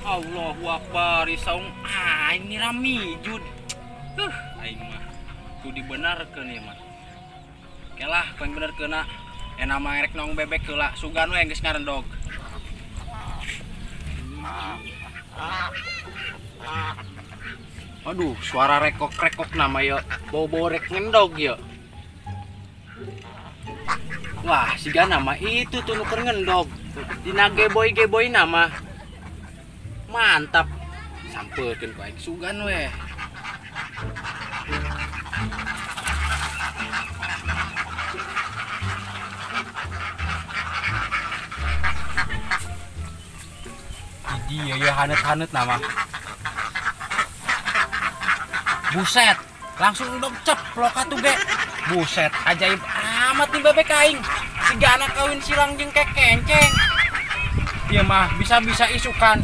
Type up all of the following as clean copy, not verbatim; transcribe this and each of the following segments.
Allahu Akbar, isaung ini rami jud. Aing mah kudu dibenerkeun ieu mah. Oke lah, paling bener kena. Nama erek nong bebek heula, sugan we geus ngarendog. Aduh, suara rekok-rekok nama ya. Bau-bau rek ngendog ya. Wah, siga nama itu tuh nuker ngendog. Dina geboy nama. Mantap. Sampeukeun ku aing sugan we. Iya ya hanet-hanet nama. Buset, langsung dong ceplok atuh ge. Buset, ajaib amat nih bebek aing. Siga anak kawin silang jeung kekenceng. Ieu mah bisa-bisa isukan.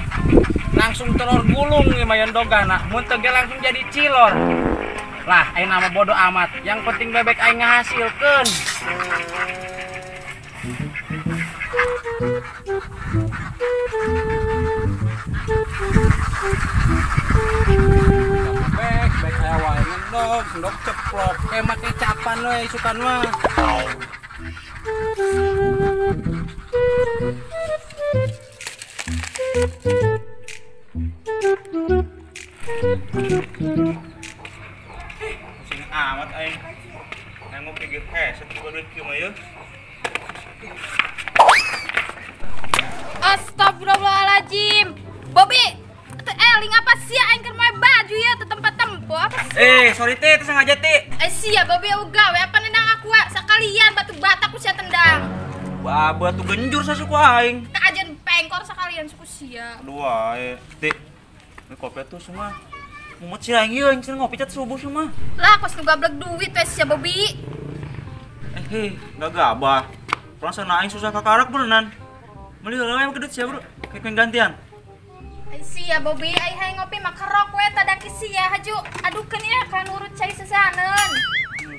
Langsung telur gulung ieu mah yondogana. Mun teu ge langsung jadi cilor. Lah, aing nama bodo amat. Yang penting bebek aing ngahasilkeun. Bek awal ngendog ceplok kayak make capan we isukan mah. Pusing amat aing. Nengok pikir heset juga duit kieu mah yeuh. Astagfirullahaladzim. Bobby, eling apa sih aing keur mae baju ya ke tempat tempo apa sih? Sorry teh, itu sengaja teh. Sia Bobby uga we apa nendang aku we sakalian batu bata ku sia tendang. Wah, batu genjur sasuku aing. Kaajen pengkor sakalian suku sia. Aduh wae, teh. Ini kopi tuh semua. Mumut si aing ieu cenah ngopi cat subuh semua. Lah kos nu gablek duit we sia Bobby. Enggak gabah. Perasaan aing susah kakarak beneran. Meuli heula we kedut sia, Bro. Kayak gantian. Sia Bobby, ai hayang ngopi mah kerok we tadaki sia haju. Adukeun ya kan urut cai sesaneun.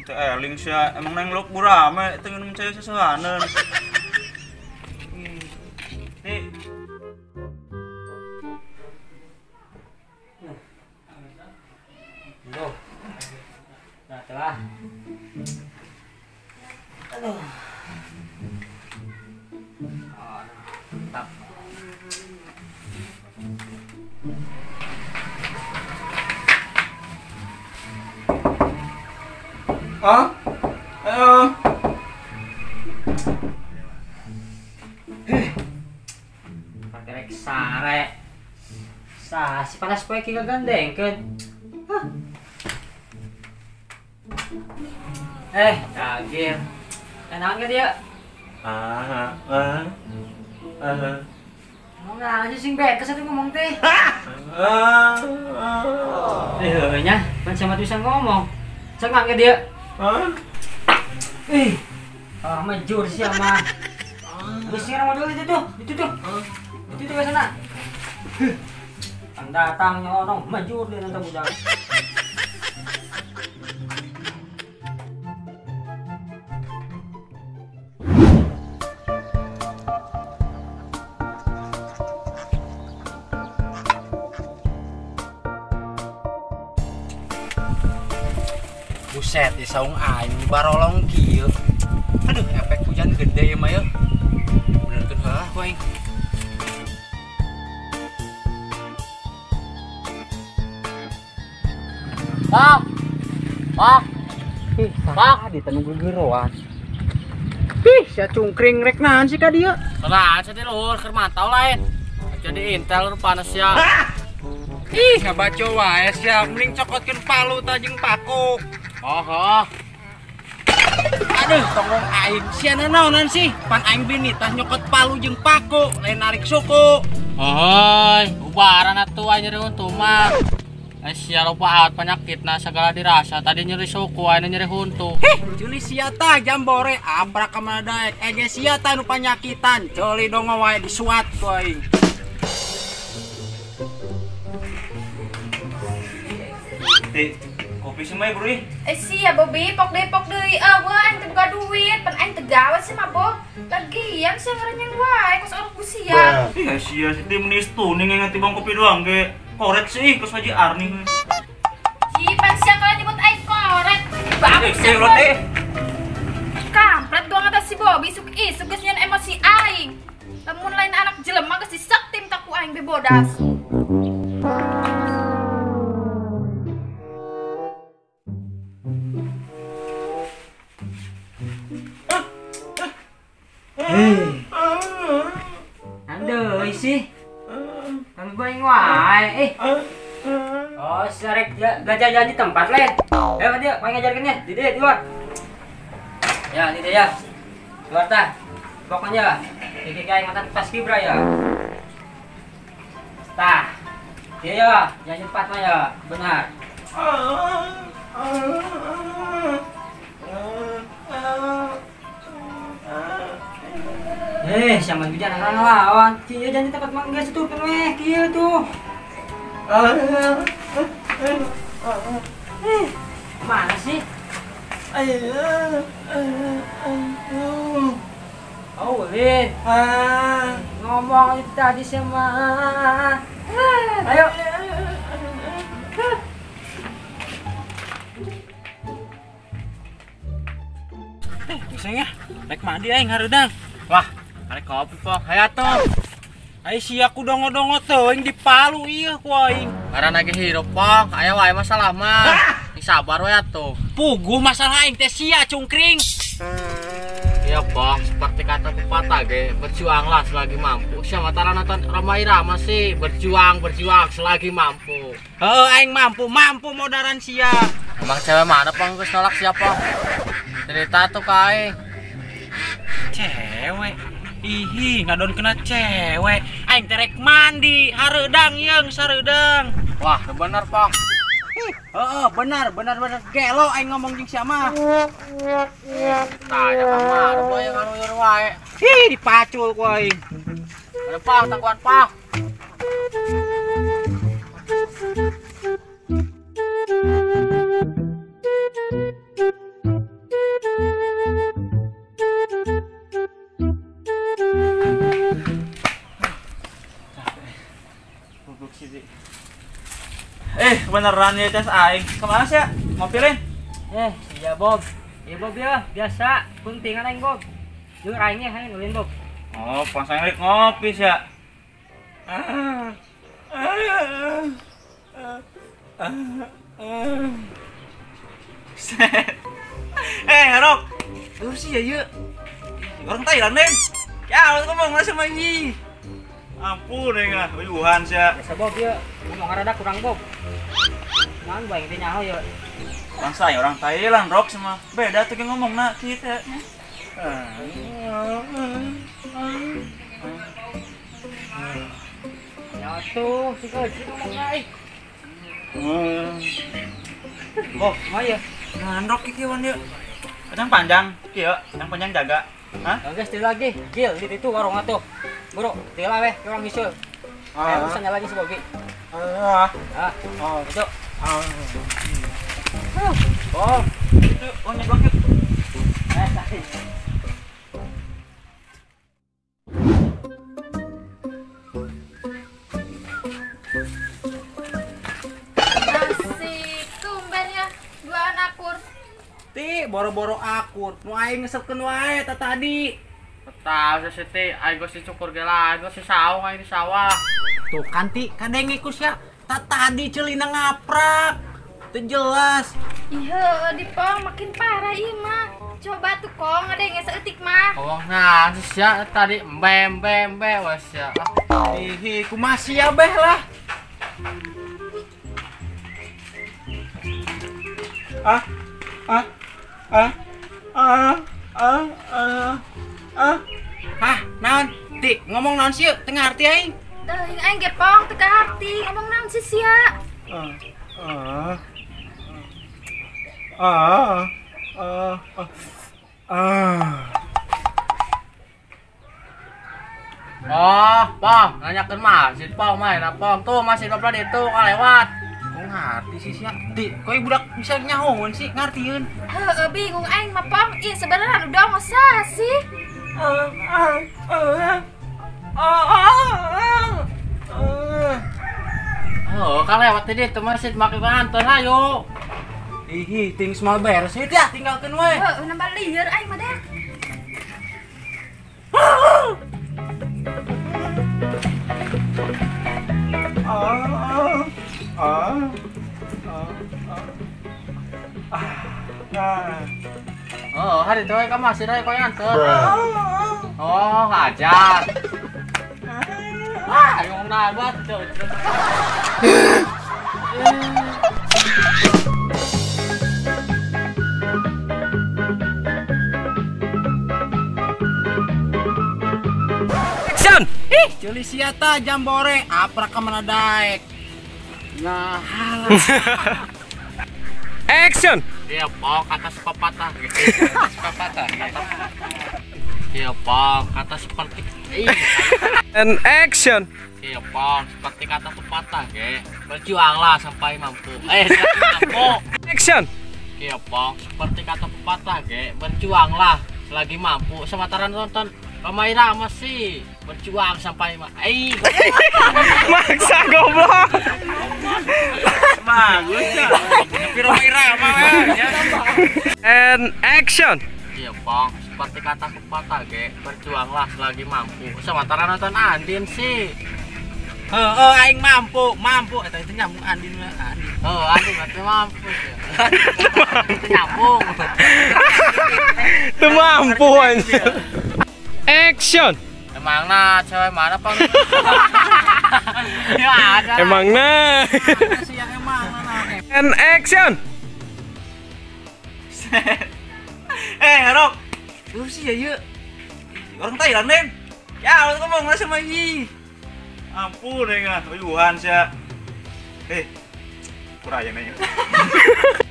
Teu eling sia, emang nang lok burame teu nginum cai sesaneun. Nih. Loh. Nah, telah. Aduh. Mantap. Ayo. Pakai sare. Si panas poe ki gandengkeun. Daging. Enak gak dia? Ngomong aja sing betes atuh ngomong teh. Nya, pan sama tulisan ngomong. Cengang ke dia. Majur sih mah. Besir modal itu tuh. Itu tuh ke sana. Ang datang nyorong majur dia nang budak. Buset, isaung aing barolong kieu. Aduh, efek hujan gede ya mah ya. Bener keun heula ku aing. Pak, ditanu gegeroan. Sia cungkring rek naon sih ka dieu? Nah, cenah luhur keur mantau lain. Jadi intel rupana sia. Ngabaco wae sia, mending cokotkeun palu tah jeung paku. Aduh, tongong aing sia naonan sih? Pan aing bini tah nyokot palu jeung paku, lain narik suku. Ubaran atuh aing nyeri huntu mah. Sia lupa aat penyakitna segala dirasa. Tadi nyeri suku, aing nyeri huntu. Ceuli sia tah jambore abrak ka mana daek. Ege sia tah nu panyakitan. Ceuli dongo wae disuat ku aing. kopi sih mah bro. Sia Bobby pok deui eueuh aing teu boga duit, pan aing teu gawe sih mah Bob. Lagian sih ngarenyang wae kos orang kusia. Iya sia sih menis tuh ning ngerti bang kopi doang ge. Koret sih kos Haji Arni. Ji pan sia kalau nyebut aing koret. Bagus Eh, ya ulah teh. Kampret doang atas si Bobby isuk geus nyeun emosi aing. Lamun lain anak jelema geus disaktim taku aing bebodas. Aduh, sih. Kami boing wae. Oh, sarek gajah jalan di tempat lain. Dia, paling ngajarkannya. Di dia, di luar. Ya, di dia ya. Luar tah. Pokoknya iki kayak mata pas kibra ya. Tah. Dia ya, jangan cepat mah ya. Benar. Sama juga anak lawan. Kieu janji tempat mah geus tutupin weh, kieu tuh. Mana sih? Oh, Win. Ngomong itu tadi sama. Ayo. Biasanya rek mandi aing hareudang. Wah, arek kopi po. Hayato. Ai sia ku dongo-dongo teuing di Palu ieu ku aing. Karena lagi hirup pong, ayo wae masalah mah. Sabar wae atuh. Pugu masalah aing teh sia cungkring. Iya pong, seperti kata pepatah ge, berjuanglah selagi mampu. Siapa tara nonton Rhoma Irama sih, berjuang selagi mampu. Aing mampu modaran sia. Emang cewek mana pong geus nolak siapa? Cerita tuh kae. Cewek. Ihi, ngadon kena cewek. Aing terek mandi, hareudang yeung sareudang. Wah, bener pong. Benar gelo aing ngomong jeung sia mah. Tanya kamar, boy yang anu wae. Hi, dipacul ku aing. Ada pong, tangguhan pong. Beneran ya tes aing. Kemana sih? Ngopilin? Iya Bob. Iya Bob ya, biasa. Kuntingan aing Bob. Jeung aingnya hayu nulin Bob. Oh, pas aing rek ngopi sih. Herok. Lu sih ya yuk. Orang Thailand, Neng. Ya, lu ngomong langsung lagi. Ampun, Neng. Uyuhan sih. Biasa Bob ya. Ngomong rada kurang Bob. Ngan bae teh nyaho ya. Orang saya orang Thailand, Rok sama beda tuh ngomong nak kita. Ya tuh, si kecil ngomongnya Bob, mah ya. Nandok iki wan yuk. Kadang panjang, kieu, yang panjang jaga. Hah? Oke, still lagi. Gil, di itu warung atuh. Bro, tila weh, orang bisul. Ayo pesan lagi si Bobi. Itu. Oh, itu nyeblok yuk. Tadi. Asik, tumben ya dua anak akur. Ti, boro-boro akur. Nu aing ngeselkeun wae tadi. Tahu sih teh, ayo si cukur gela, ayo si saung ayo di sawah. Tuh kan ti, kadang ikus ya. Tadi celina ngaprak. Teu jelas. Iya, di pong makin parah ieu mah. Coba tuh kong ada yang seeutik mah. Oh, nah, sia tadi mbem wes ya. Ih, kumaha sia beh lah. Naon? Ti, ngomong naon sih? Tengah arti aing. Teuing aing ge pong teu kaharti ngomong naon sih sia. Oh, Pong, nanyakeun masjid Pong main Pong. Tuh masih bapak itu kalewat. ngerti sih sia. Di, kok budak bisa nyahoon sih ngartieun. Heeh, bingung aing mah Pong. Iya sebenarnya udah ngasa sih. Oh, kalau lewat tadi itu masih make kantor ayo. Ih, ting semua beres itu ya, tinggalkan we. Heeh, nambah liar aing mah dah. Oh, hari itu kamu masih ada kau nganter. Oh, ngajar. Yung nabat tuh. Action. Ih, culi siata jambore, apa kemana daek? Nah, halah. Action. Iya, Pong, kata sepatah gitu. Sepatah. Iya, Pong, kata seperti And action. Iya, Pong, seperti kata pepatah, ge. Berjuanglah sampai mampu. Sampai mampu. Action. Iya, Pong, seperti kata pepatah, ge. Berjuanglah selagi mampu. Sementara nonton Rhoma Irama sih berjuang sampai Maksa goblok. bagus ya. Tapi Rhoma Irama ya. And action. Iya, Pong, seperti kata pepatah, ge. Berjuanglah selagi mampu. Sementara nonton Andin sih. Aing mampu. Itu nyambung Andin lah, Andin. Andin berarti mampu. Itu nyambung. Itu mampu anjir. Action. Emangna cewek mana, Pong? Ya ada. Emangnya. Ada sih yang emangna. And action. Rok, lu sih ya yuk, orang Thailand neng, ya lu ngomong lah sama ini, ampun neng ah, Wuhan sih, kurang aja neng.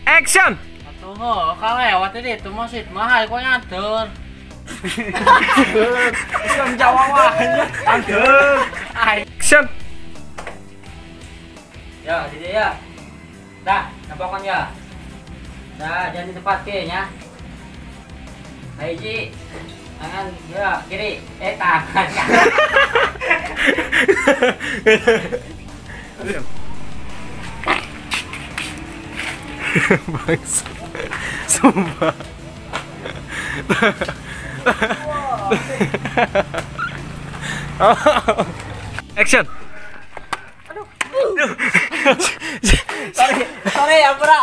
Action. Atuh, kalau lewat itu masih mahal kok nyantur. Islam Jawa wahnya, aduh. Action. Ya, jadi ya. Dah, nampakan ya. Dah, jangan di tempat kayaknya. Hiji, tangan ya kiri, tangan. Bangsa. Sumpah. Action. Sorry, ya, bro.